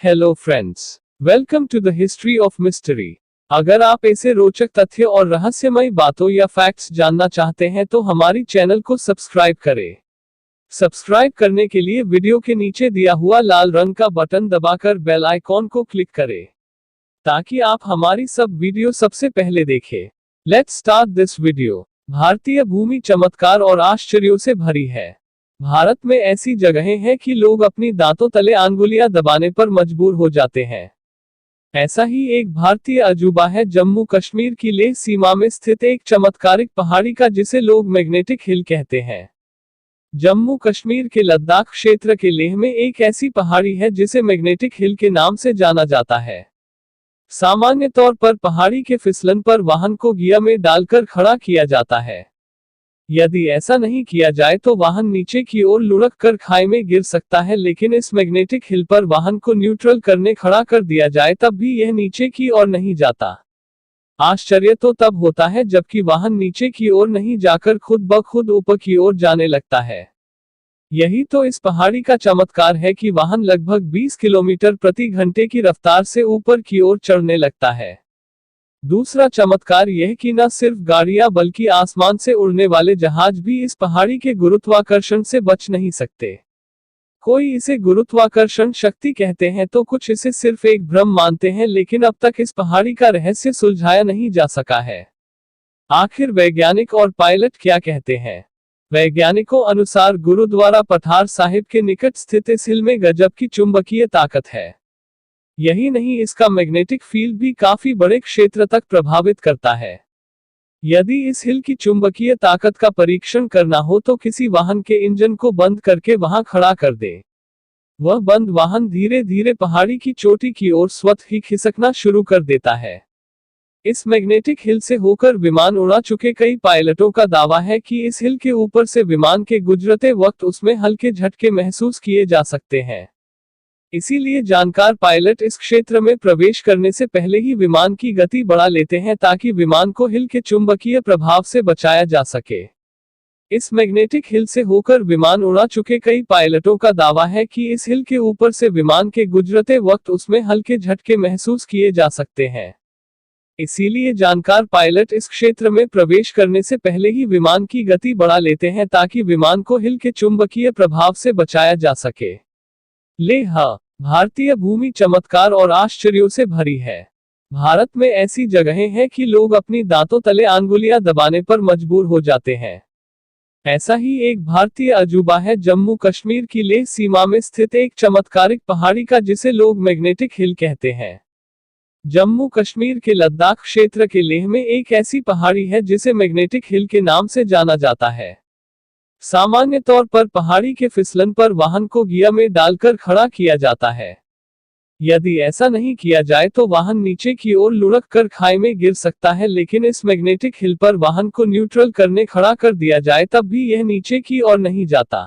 Hello friends, welcome to the history of mystery. अगर आप ऐसे रोचक तथ्य और रहस्यमय बातों या फैक्ट्स जानना चाहते हैं तो हमारी चैनल को सब्सक्राइब करें। सब्सक्राइब करने के लिए वीडियो के नीचे दिया हुआ लाल रंग का बटन दबाकर बेल आइकॉन को क्लिक करें ताकि आप हमारी सब वीडियो सबसे पहले देखें। Let's start this video. भारतीय भूमि चमत्कार और आश्चर्यों से भरी है। भारत में ऐसी जगहें हैं कि लोग अपनी दांतों तले अंगुलियां दबाने पर मजबूर हो जाते हैं। ऐसा ही एक भारतीय अजूबा है जम्मू कश्मीर की लेह सीमा में स्थित एक चमत्कारिक पहाड़ी का, जिसे लोग मैग्नेटिक हिल कहते हैं। जम्मू कश्मीर के लद्दाख क्षेत्र के लेह में एक ऐसी पहाड़ी है जिसे मैग्नेटिक हिल के नाम से जाना जाता है। सामान्य तौर पर पहाड़ी के फिसलन पर वाहन को गियर में डालकर खड़ा किया जाता है। यदि ऐसा नहीं किया जाए तो वाहन नीचे की ओर लुढ़क कर खाई में गिर सकता है, लेकिन इस मैग्नेटिक हिल पर वाहन को न्यूट्रल करने खड़ा कर दिया जाए तब भी यह नीचे की ओर नहीं जाता। आश्चर्य तो तब होता है जबकि वाहन नीचे की ओर नहीं जाकर खुद ब खुद ऊपर की ओर जाने लगता है। यही तो इस पहाड़ी का चमत्कार है कि वाहन लगभग 20 किलोमीटर प्रति घंटे की रफ्तार से ऊपर की ओर चढ़ने लगता है। दूसरा चमत्कार यह कि न सिर्फ गाड़ियां बल्कि आसमान से उड़ने वाले जहाज भी इस पहाड़ी के गुरुत्वाकर्षण से बच नहीं सकते। कोई इसे गुरुत्वाकर्षण शक्ति कहते हैं तो कुछ इसे सिर्फ एक भ्रम मानते हैं, लेकिन अब तक इस पहाड़ी का रहस्य सुलझाया नहीं जा सका है। आखिर वैज्ञानिक और पायलट क्या कहते हैं? वैज्ञानिकों अनुसार गुरुद्वारा पठार साहिब के निकट स्थित इस हिल में गजब की चुंबकीय ताकत है। यही नहीं, इसका मैग्नेटिक फील्ड भी काफी बड़े क्षेत्र तक प्रभावित करता है। यदि इस हिल की चुंबकीय ताकत का परीक्षण करना हो तो किसी वाहन के इंजन को बंद करके वहां खड़ा कर दे। वह बंद वाहन धीरे धीरे पहाड़ी की चोटी की ओर स्वतः ही खिसकना शुरू कर देता है। इस मैग्नेटिक हिल से होकर विमान उड़ा चुके कई पायलटों का दावा है कि इस हिल के ऊपर से विमान के गुजरते वक्त उसमें हल्के झटके महसूस किए जा सकते हैं। इसीलिए जानकार पायलट इस क्षेत्र में प्रवेश करने से पहले ही विमान की गति बढ़ा लेते हैं ताकि विमान को हिल के चुंबकीय प्रभाव से बचाया जा सके। इस मैग्नेटिक हिल से होकर विमान उड़ा चुके कई पायलटों का दावा है कि इस हिल के ऊपर से विमान के गुजरते वक्त उसमें हल्के झटके महसूस किए जा सकते हैं। इसीलिए जानकार पायलट इस क्षेत्र में प्रवेश करने से पहले ही विमान की गति बढ़ा लेते हैं ताकि विमान को हिल के चुंबकीय प्रभाव से बचाया जा सके। लेह भारतीय भूमि चमत्कार और आश्चर्यों से भरी है। भारत में ऐसी जगहें हैं कि लोग अपनी दांतों तले अंगुलियां दबाने पर मजबूर हो जाते हैं। ऐसा ही एक भारतीय अजूबा है जम्मू कश्मीर की लेह सीमा में स्थित एक चमत्कारिक पहाड़ी का, जिसे लोग मैग्नेटिक हिल कहते हैं। जम्मू कश्मीर के लद्दाख क्षेत्र के लेह में एक ऐसी पहाड़ी है जिसे मैग्नेटिक हिल के नाम से जाना जाता है। सामान्य तौर पर पहाड़ी के फिसलन पर वाहन को गियर में डालकर खड़ा किया जाता है। यदि ऐसा नहीं किया जाए तो वाहन नीचे की ओर लुढ़क कर खाई में गिर सकता है, लेकिन इस मैग्नेटिक हिल पर वाहन को न्यूट्रल करने खड़ा कर दिया जाए तब भी यह नीचे की ओर नहीं जाता।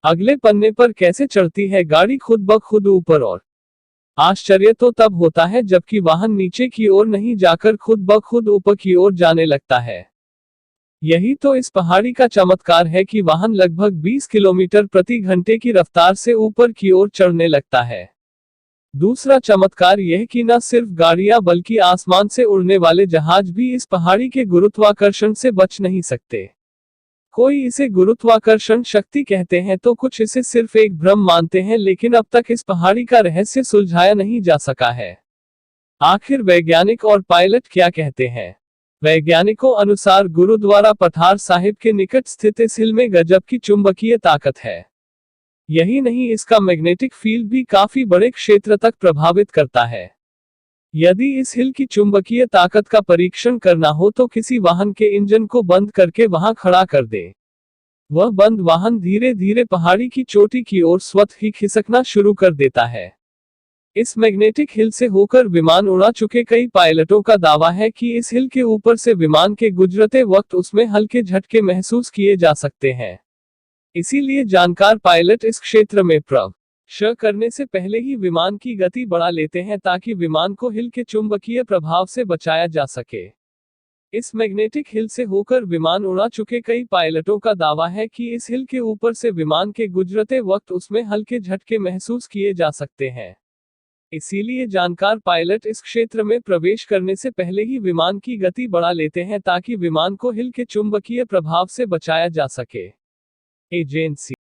अगले पन्ने पर कैसे चढ़ती है गाड़ी खुद ब खुद ऊपर, और आश्चर्य तो तब होता है जबकि वाहन नीचे की ओर नहीं जाकर खुद ब खुद ऊपर की ओर जाने लगता है। यही तो इस पहाड़ी का चमत्कार है कि वाहन लगभग 20 किलोमीटर प्रति घंटे की रफ्तार से ऊपर की ओर चढ़ने लगता है। दूसरा चमत्कार यह कि न सिर्फ गाड़ियां बल्कि आसमान से उड़ने वाले जहाज भी इस पहाड़ी के गुरुत्वाकर्षण से बच नहीं सकते। कोई इसे गुरुत्वाकर्षण शक्ति कहते हैं तो कुछ इसे सिर्फ एक भ्रम मानते हैं, लेकिन अब तक इस पहाड़ी का रहस्य सुलझाया नहीं जा सका है। आखिर वैज्ञानिक और पायलट क्या कहते हैं? वैज्ञानिकों अनुसार गुरुद्वारा पठार साहिब के निकट स्थित इस हिल में गजब की चुंबकीय ताकत है। यही नहीं, इसका मैग्नेटिक फील्ड भी काफी बड़े क्षेत्र तक प्रभावित करता है। यदि इस हिल की चुंबकीय ताकत का परीक्षण करना हो तो किसी वाहन के इंजन को बंद करके वहां खड़ा कर दे। वह बंद वाहन धीरे धीरे पहाड़ी की चोटी की ओर स्वतः ही खिसकना शुरू कर देता है। इस मैग्नेटिक हिल से होकर विमान उड़ा चुके कई पायलटों का दावा है कि इस हिल के ऊपर से विमान के गुजरते वक्त उसमें हल्के झटके महसूस किए जा सकते हैं। इसीलिए जानकार पायलट इस क्षेत्र में प्रवेश करने से पहले ही विमान की गति बढ़ा लेते हैं ताकि विमान को हिल के चुंबकीय प्रभाव से बचाया जा सके। इस मैग्नेटिक हिल से होकर विमान उड़ा चुके कई पायलटों का दावा है कि इस हिल के ऊपर से विमान के गुजरते वक्त उसमें हल्के झटके महसूस किए जा सकते हैं। इसीलिए जानकार पायलट इस क्षेत्र में प्रवेश करने से पहले ही विमान की गति बढ़ा लेते हैं ताकि विमान को हिल के चुंबकीय प्रभाव से बचाया जा सके। एजेंसी